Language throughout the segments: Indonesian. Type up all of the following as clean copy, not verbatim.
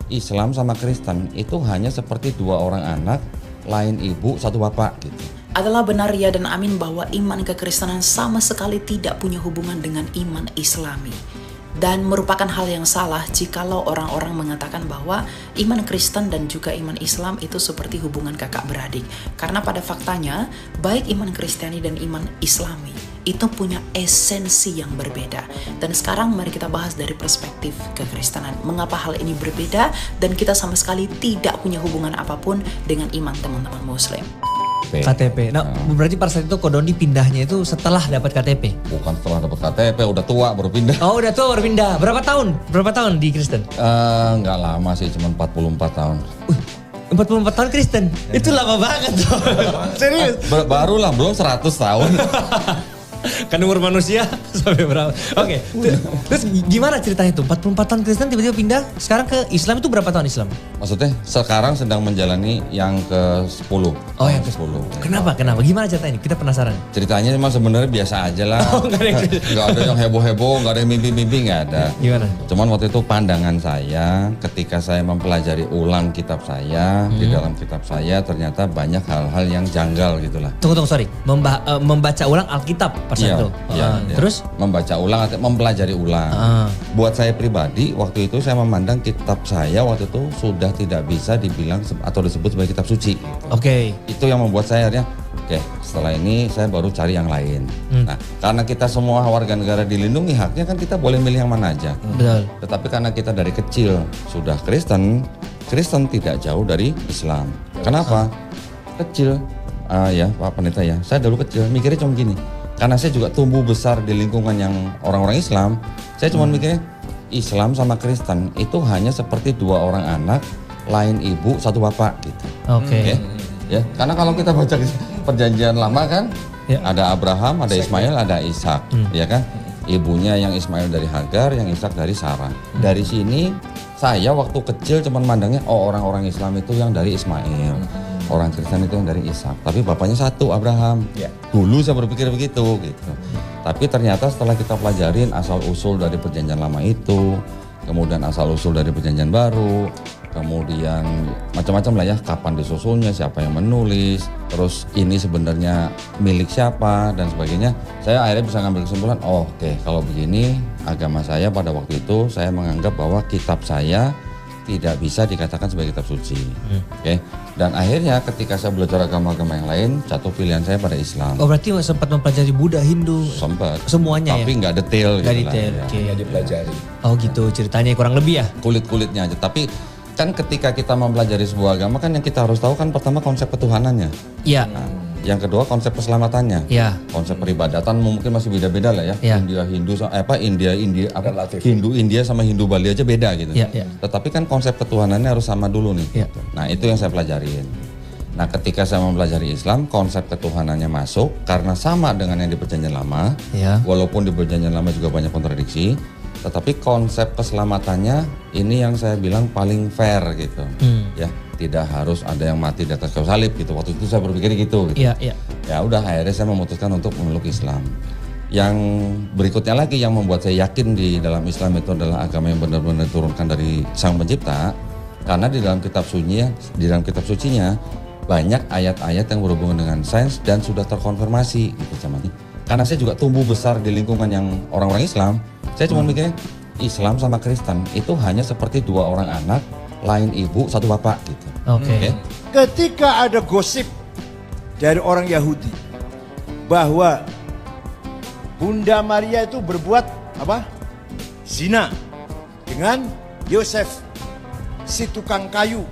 Islam sama Kristen itu hanya seperti dua orang anak, lain ibu, satu bapak gitu. Adalah benar ya dan amin bahwa iman kekristenan sama sekali tidak punya hubungan dengan iman Islami. Dan merupakan hal yang salah jikalau orang-orang mengatakan bahwa iman Kristen dan juga iman Islam itu seperti hubungan kakak beradik. Karena pada faktanya, baik iman Kristiani dan iman Islami itu punya esensi yang berbeda. Dan sekarang mari kita bahas dari perspektif kekristenan. Mengapa hal ini berbeda dan kita sama sekali tidak punya hubungan apapun dengan iman teman-teman Muslim. KTP. Nah, berarti pada saat itu Kodoni pindahnya itu setelah dapat KTP? Bukan setelah dapat KTP, udah tua baru pindah. Oh, udah tua baru pindah. Berapa tahun? Berapa tahun di Kristen? Nggak lama sih, cuma 44 tahun. 44 tahun Kristen? Itu lama banget tuh. Serius? Barulah, belum 100 tahun. Kan umur manusia sampai berapa? Oke. Terus gimana ceritanya tuh? 44 tahun Kristen tiba-tiba pindah sekarang ke Islam itu berapa tahun Islam? Maksudnya sekarang sedang menjalani yang ke-10. Oh, yang ke-10. Kenapa? Gimana ceritanya? Kita penasaran. Ceritanya memang sebenarnya biasa aja lah. Oh, nggak ada yang heboh-heboh, nggak ada yang mimpi-mimpi, nggak ada. Gimana? Cuman waktu itu pandangan saya ketika saya mempelajari ulang kitab saya, di dalam kitab saya ternyata banyak hal-hal yang janggal gitulah. Tunggu, sorry. Membaca ulang Alkitab pas itu. Iya. Terus? Membaca ulang atau mempelajari ulang. Buat saya pribadi, waktu itu saya memandang kitab saya waktu itu sudah tidak bisa dibilang atau disebut sebagai kitab suci. Oke. Itu yang membuat saya akhirnya, oke, setelah ini saya baru cari yang lain. Nah, karena kita semua warga negara dilindungi haknya kan kita boleh milih yang mana aja. Betul. Tetapi karena kita dari kecil sudah Kristen tidak jauh dari Islam. Kenapa? Kecil, ya Pak Pendeta ya, saya dulu kecil mikirnya cuma gini. Karena saya juga tumbuh besar di lingkungan yang orang-orang Islam, saya cuma mikirnya Islam sama Kristen itu hanya seperti dua orang anak, lain ibu, satu bapak gitu. Oke. Ya, karena kalau kita baca perjanjian lama kan, ya, ada Abraham, ada Ismail, ada Ishak, ya kan? Ibunya yang Ismail dari Hagar, yang Ishak dari Sarah. Dari sini saya waktu kecil cuma mandangnya, oh orang-orang Islam itu yang dari Ismail, orang Kristen itu yang dari Ishak. Tapi bapaknya satu, Abraham. Ya. Dulu saya berpikir begitu, gitu. Tapi ternyata setelah kita pelajarin asal usul dari perjanjian lama itu, kemudian asal usul dari perjanjian baru, kemudian macam-macam lah ya, kapan disusunnya, siapa yang menulis, terus ini sebenarnya milik siapa dan sebagainya. Saya akhirnya bisa ngambil kesimpulan, oh, oke, kalau begini agama saya pada waktu itu saya menganggap bahwa kitab saya tidak bisa dikatakan sebagai kitab suci. Oke. Dan akhirnya ketika saya belajar agama-agama yang lain, jatuh pilihan saya pada Islam. Oh, berarti sempat mempelajari Buddha, Hindu, sempat. Semuanya tapi ya? nggak detail Nggak gitu detail, lah, oke. Nggak dipelajari. Oh gitu ceritanya kurang lebih ya? Kulit-kulitnya aja. Tapi kan ketika kita mempelajari sebuah agama kan yang kita harus tahu kan pertama konsep ketuhanannya. Iya. Nah, yang kedua konsep keselamatannya. Iya. Konsep peribadatan mungkin masih beda-beda lah ya. Iya. India sama Hindu Bali aja beda gitu. Iya, iya. Tetapi kan konsep ketuhanannya harus sama dulu nih. Iya. Nah, itu yang saya pelajarin. Nah, ketika saya mempelajari Islam, konsep ketuhanannya masuk karena sama dengan yang di perjanjian lama. Iya. Walaupun di perjanjian lama juga banyak kontradiksi, tetapi konsep keselamatannya ini yang saya bilang paling fair gitu. Ya, tidak harus ada yang mati di atas kayu salib gitu. Waktu itu saya berpikir gitu. Iya, iya. Ya udah akhirnya saya memutuskan untuk memeluk Islam. Yang berikutnya lagi yang membuat saya yakin di dalam Islam itu adalah agama yang benar-benar diturunkan dari Sang Pencipta, karena di dalam kitab sucinya banyak ayat-ayat yang berhubungan dengan sains dan sudah terkonfirmasi gitu sama ini. Karena saya juga tumbuh besar di lingkungan yang orang-orang Islam, saya cuma mikirnya Islam sama Kristen itu hanya seperti dua orang anak, lain ibu, satu bapak gitu. Oke. Ketika ada gosip dari orang Yahudi bahwa Bunda Maria itu berbuat apa? Zina dengan Yosef, si tukang kayu.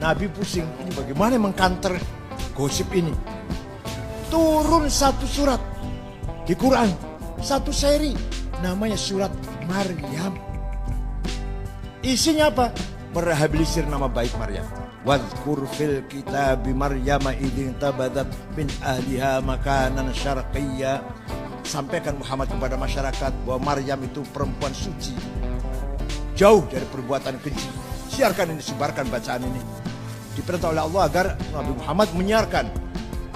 Nabi pusing, ini bagaimana mengkanter gosip ini? Turun satu surat di Quran, satu seri, namanya surat Maryam. Isinya apa? Merehabilisir nama baik Maryam. Wadhkur fil kitabi Maryam idin tabadat min ahliha makanan syarqiyya. Sampaikan Muhammad kepada masyarakat bahwa Maryam itu perempuan suci, jauh dari perbuatan keji. Siarkan ini, sebarkan bacaan ini. Diperintah oleh Allah agar Nabi Muhammad menyiarkan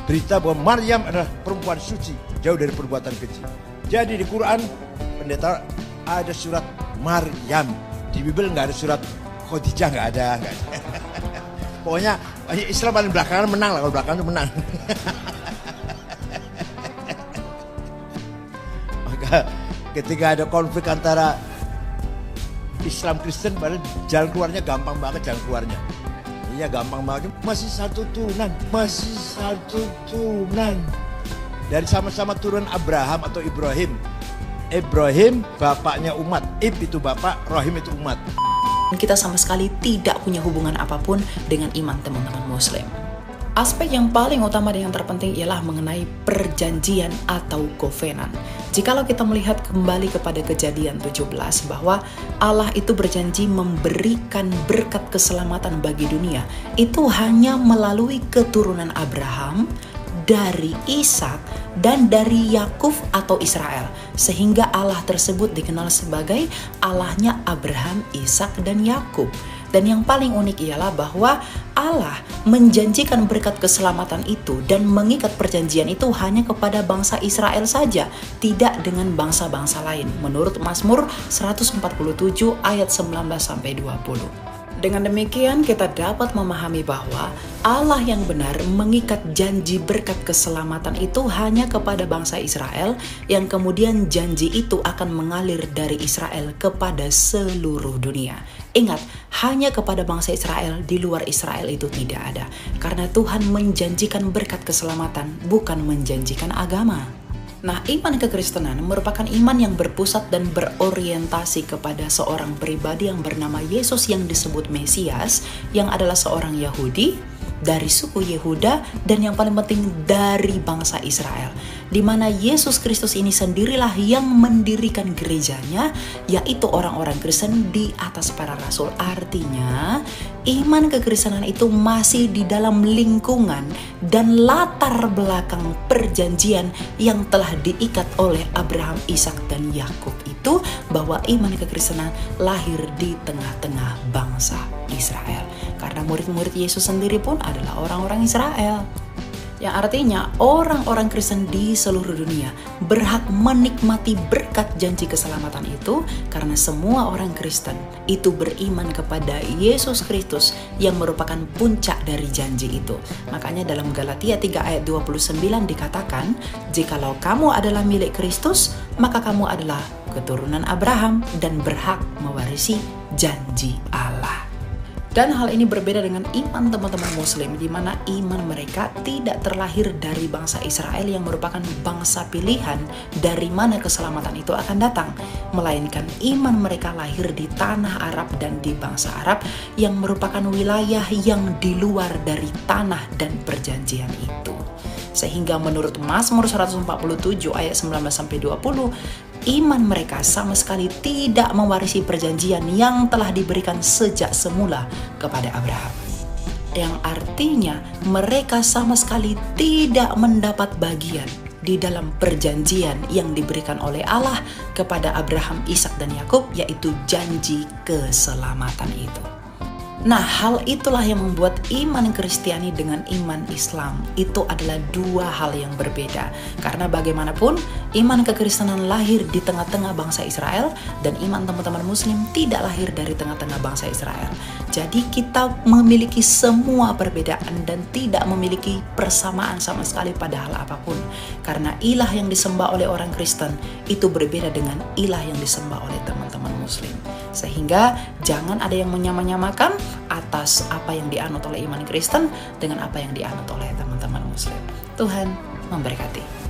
berita bahwa Maryam adalah perempuan suci, jauh dari perbuatan keji. Jadi di Quran, pendeta, ada surat Maryam. Di Bible nggak ada surat Khadijah, nggak ada. Pokoknya Islam paling belakangan menang lah, kalau belakangan itu menang. Maka ketika ada konflik antara Islam Kristen, padahal jalan keluarnya gampang banget jalan keluarnya. Iya gampang banget. Masih satu turunan. Dari sama-sama turun Abraham atau Ibrahim. Ibrahim bapaknya umat. Itu bapak, Rahim itu umat. Kita sama sekali tidak punya hubungan apapun dengan iman teman-teman Muslim. Aspek yang paling utama dan yang terpenting ialah mengenai perjanjian atau covenant. Jikalau kita melihat kembali kepada Kejadian 17 bahwa Allah itu berjanji memberikan berkat keselamatan bagi dunia, itu hanya melalui keturunan Abraham, dari Ishak, dan dari Yakub atau Israel. Sehingga Allah tersebut dikenal sebagai Allahnya Abraham, Ishak, dan Yakub. Dan yang paling unik ialah bahwa Allah menjanjikan berkat keselamatan itu dan mengikat perjanjian itu hanya kepada bangsa Israel saja, tidak dengan bangsa-bangsa lain. Menurut Mazmur 147 ayat 19-20. Dengan demikian kita dapat memahami bahwa Allah yang benar mengikat janji berkat keselamatan itu hanya kepada bangsa Israel, yang kemudian janji itu akan mengalir dari Israel kepada seluruh dunia. Ingat, hanya kepada bangsa Israel, di luar Israel itu tidak ada. Karena Tuhan menjanjikan berkat keselamatan, bukan menjanjikan agama. Nah, iman kekristenan merupakan iman yang berpusat dan berorientasi kepada seorang pribadi yang bernama Yesus yang disebut Mesias, yang adalah seorang Yahudi, dari suku Yehuda, dan yang paling penting dari bangsa Israel, di mana Yesus Kristus ini sendirilah yang mendirikan gerejanya, yaitu orang-orang Kristen di atas para rasul. Artinya, iman kekristenan itu masih di dalam lingkungan dan latar belakang perjanjian yang telah diikat oleh Abraham, Ishak, dan Yakub itu, bahwa iman kekristenan lahir di tengah-tengah bangsa Israel. Karena murid-murid Yesus sendiri pun adalah orang-orang Israel. Yang artinya orang-orang Kristen di seluruh dunia berhak menikmati berkat janji keselamatan itu, karena semua orang Kristen itu beriman kepada Yesus Kristus yang merupakan puncak dari janji itu. Makanya dalam Galatia 3 ayat 29 dikatakan, jikalau kamu adalah milik Kristus, maka kamu adalah keturunan Abraham dan berhak mewarisi janji Allah. Dan hal ini berbeda dengan iman teman-teman Muslim, di mana iman mereka tidak terlahir dari bangsa Israel yang merupakan bangsa pilihan dari mana keselamatan itu akan datang, melainkan iman mereka lahir di tanah Arab dan di bangsa Arab yang merupakan wilayah yang di luar dari tanah dan perjanjian itu. Sehingga menurut Mazmur 147 ayat 19-20, iman mereka sama sekali tidak mewarisi perjanjian yang telah diberikan sejak semula kepada Abraham. Yang artinya mereka sama sekali tidak mendapat bagian di dalam perjanjian yang diberikan oleh Allah kepada Abraham, Ishak, dan Yakub, yaitu janji keselamatan itu. Nah, hal itulah yang membuat iman Kristiani dengan iman Islam itu adalah dua hal yang berbeda. Karena bagaimanapun, iman kekristenan lahir di tengah-tengah bangsa Israel, dan iman teman-teman Muslim tidak lahir dari tengah-tengah bangsa Israel. Jadi kita memiliki semua perbedaan dan tidak memiliki persamaan sama sekali pada hal apapun. Karena ilah yang disembah oleh orang Kristen itu berbeda dengan ilah yang disembah oleh teman-teman Muslim. Sehingga jangan ada yang menyamakan atas apa yang dianut oleh iman Kristen dengan apa yang dianut oleh teman-teman Muslim. Tuhan memberkati.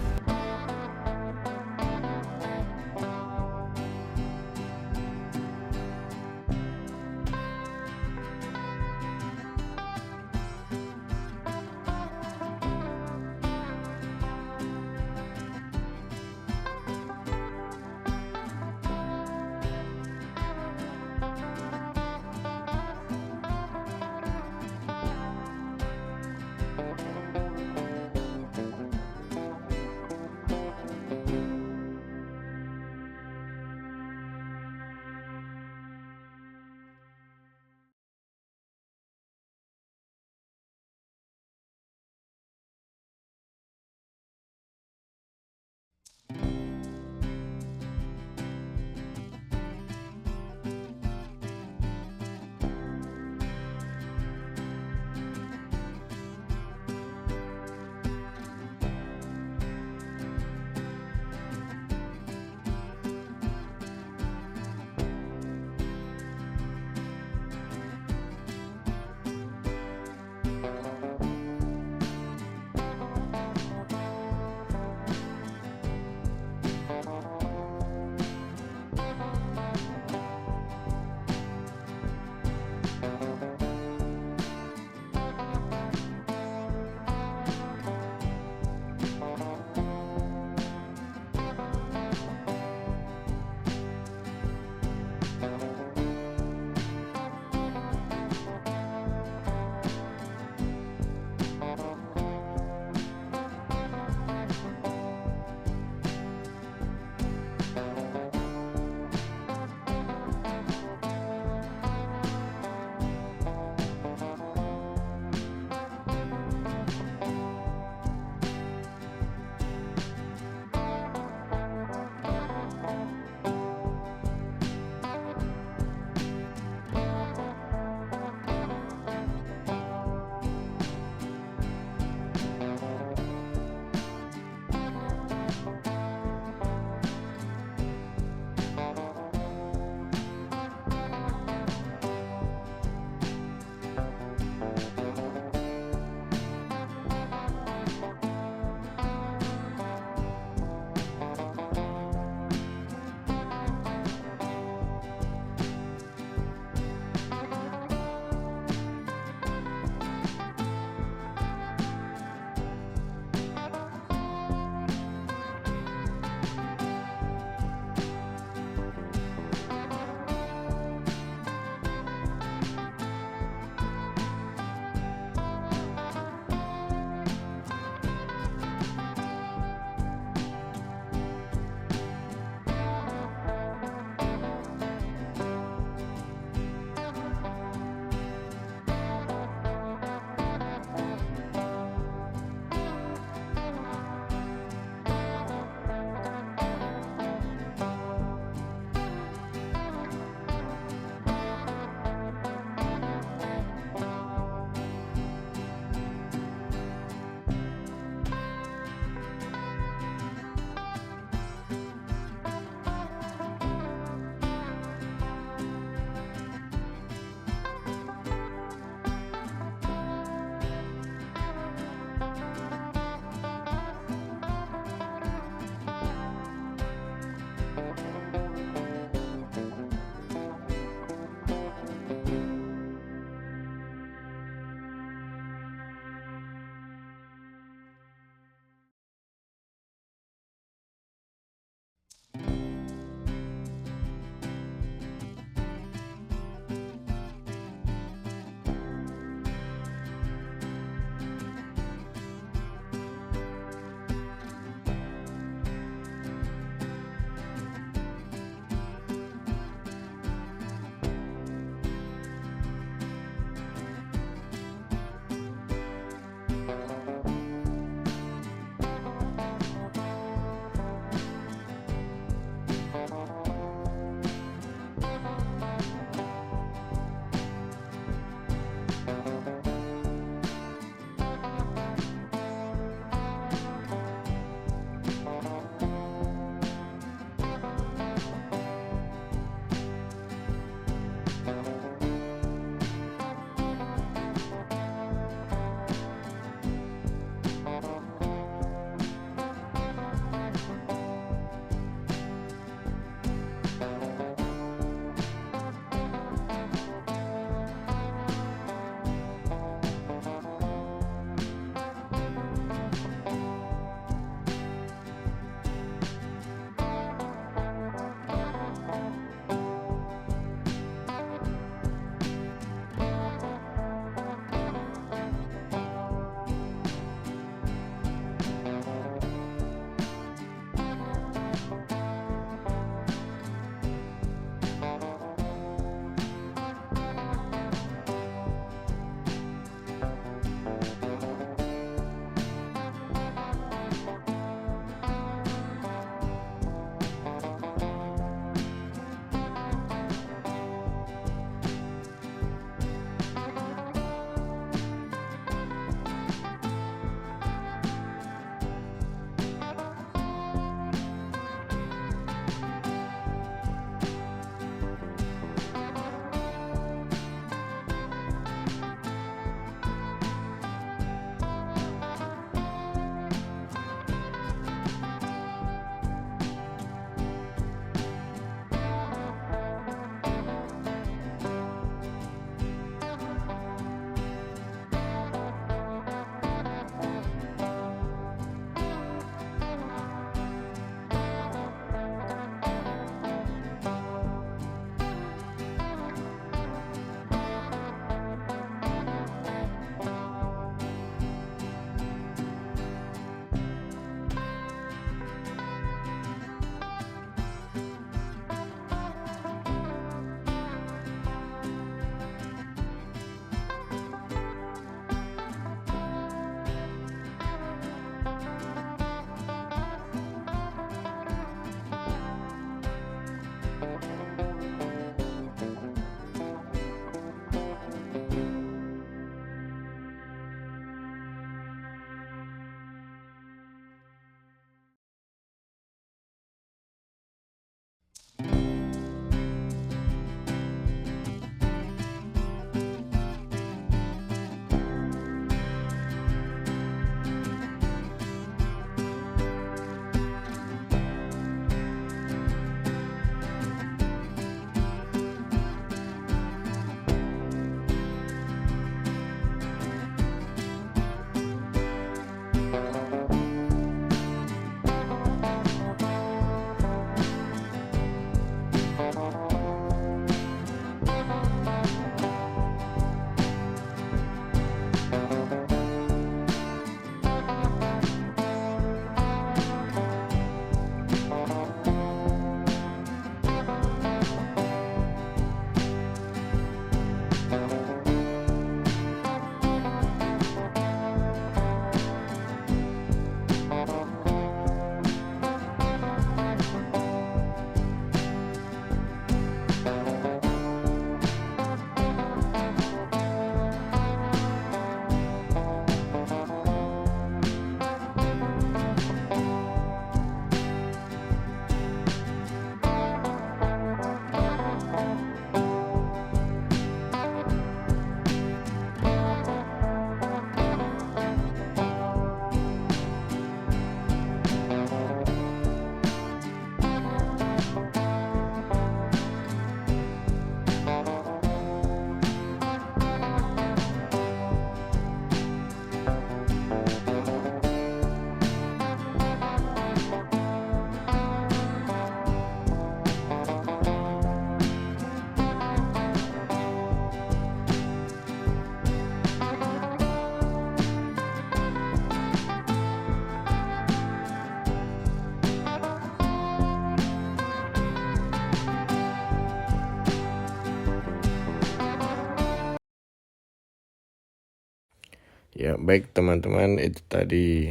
Ya, baik teman-teman, itu tadi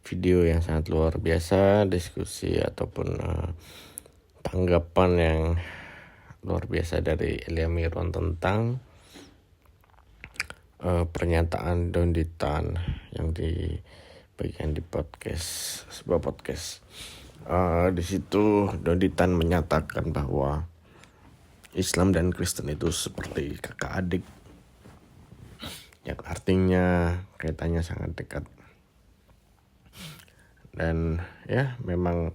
video yang sangat luar biasa, diskusi ataupun tanggapan yang luar biasa dari Elia Miron tentang pernyataan Dondi Tan yang dibagikan di sebuah podcast. Di situ Dondi Tan menyatakan bahwa Islam dan Kristen itu seperti kakak adik, yang artinya kaitannya sangat dekat. Dan ya memang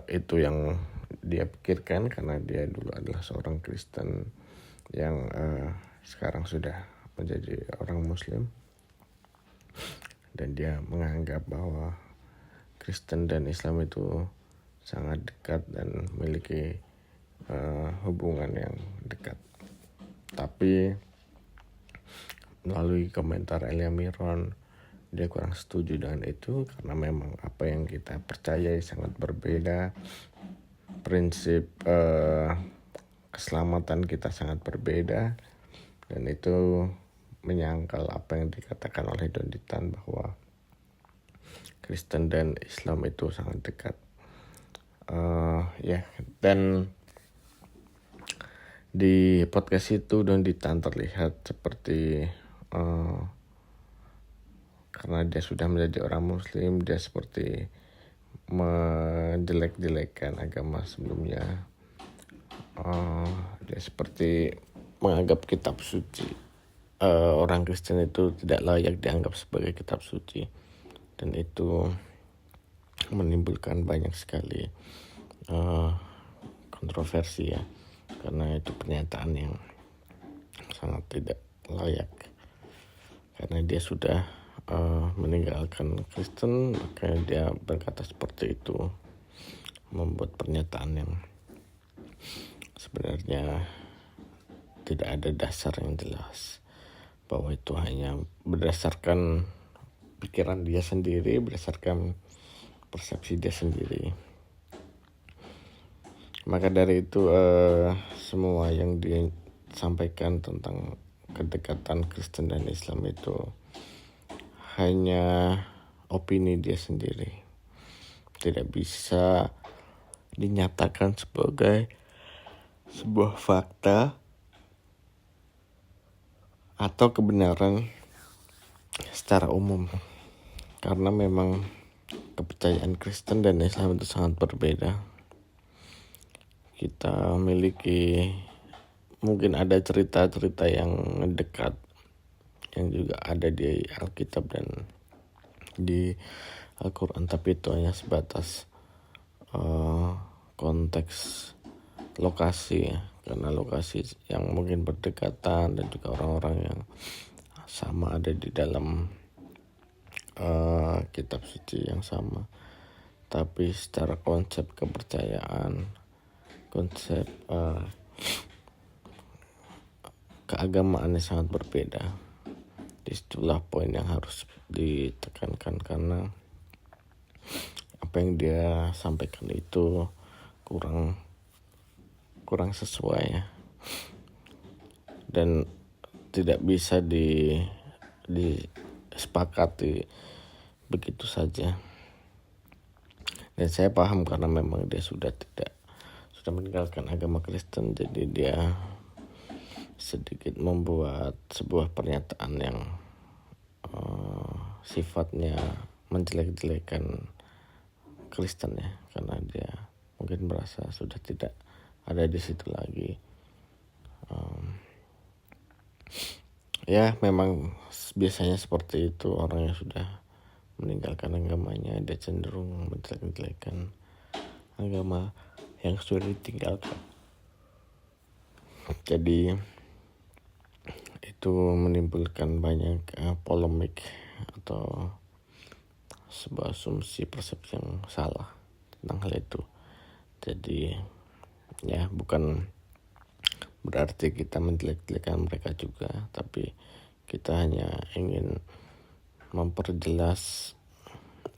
itu yang dia pikirkan karena dia dulu adalah seorang Kristen yang sekarang sudah menjadi orang Muslim, dan dia menganggap bahwa Kristen dan Islam itu sangat dekat dan memiliki hubungan yang dekat. Tapi melalui komentar Elia Miron, dia kurang setuju dengan itu karena memang apa yang kita percayai sangat berbeda, prinsip keselamatan kita sangat berbeda, dan itu menyangkal apa yang dikatakan oleh Dondi Tan bahwa Kristen dan Islam itu sangat dekat. Dan di podcast itu Dondi Tan terlihat seperti karena dia sudah menjadi orang Muslim, dia seperti menjelek-jelekan agama sebelumnya. Dia seperti menganggap kitab suci orang Kristen itu tidak layak dianggap sebagai kitab suci, dan itu menimbulkan banyak sekali kontroversi ya, karena itu pernyataan yang sangat tidak layak. Karena dia sudah meninggalkan Kristen, makanya dia berkata seperti itu, membuat pernyataan yang sebenarnya tidak ada dasar yang jelas, bahwa itu hanya berdasarkan pikiran dia sendiri, berdasarkan persepsi dia sendiri. Maka dari itu semua yang disampaikan tentang kedekatan Kristen dan Islam itu hanya opini dia sendiri, tidak bisa dinyatakan sebagai sebuah fakta atau kebenaran secara umum, karena memang kepercayaan Kristen dan Islam itu sangat berbeda. Kita memiliki, mungkin ada cerita-cerita yang dekat yang juga ada di Alkitab dan di Al-Quran, tapi itu hanya sebatas konteks lokasi ya, karena lokasi yang mungkin berdekatan dan juga orang-orang yang sama ada di dalam kitab suci yang sama. Tapi secara konsep kepercayaan, konsep keagamaannya sangat berbeda. Disitulah poin yang harus ditekankan, karena apa yang dia sampaikan itu kurang sesuai ya, dan tidak bisa disepakati begitu saja. Dan saya paham karena memang dia sudah meninggalkan agama Kristen, jadi dia sedikit membuat sebuah pernyataan yang sifatnya menjelek-jelekan Kristen ya, karena dia mungkin merasa sudah tidak ada di situ lagi. Ya memang biasanya seperti itu, orang yang sudah meninggalkan agamanya dia cenderung menjelek-jelekan agama yang sudah ditinggalkan. Jadi itu menimbulkan banyak polemik atau sebuah asumsi persepsi yang salah tentang hal itu. Jadi ya bukan berarti kita menjelek-jelekan mereka juga, tapi kita hanya ingin memperjelas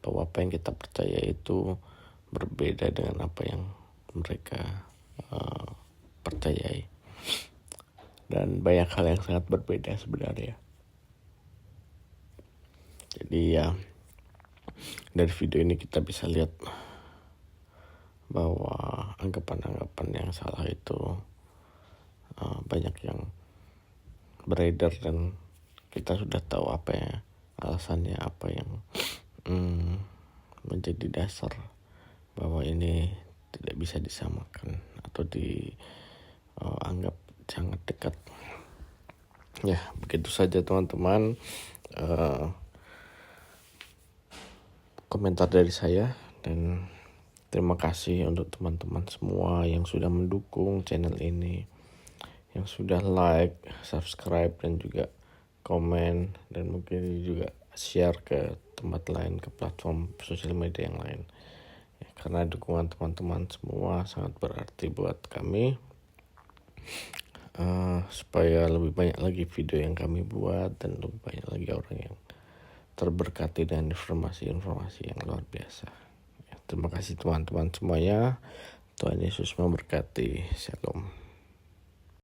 bahwa apa yang kita percaya itu berbeda dengan apa yang mereka percayai, dan banyak hal yang sangat berbeda sebenarnya. Jadi ya dari video ini kita bisa lihat bahwa anggapan-anggapan yang salah itu banyak yang beredar, dan kita sudah tahu apa ya alasannya, apa yang menjadi dasar bahwa ini tidak bisa disamakan atau dianggap sangat dekat. Ya, begitu saja teman-teman komentar dari saya, dan terima kasih untuk teman-teman semua yang sudah mendukung channel ini, yang sudah like, subscribe, dan juga komen, dan mungkin juga share ke tempat lain, ke platform sosial media yang lain. Ya, karena dukungan teman-teman semua sangat berarti buat kami, supaya lebih banyak lagi video yang kami buat dan lebih banyak lagi orang yang terberkati dengan informasi-informasi yang luar biasa. Ya, terima kasih teman-teman semuanya. Tuhan Yesus memberkati. Shalom.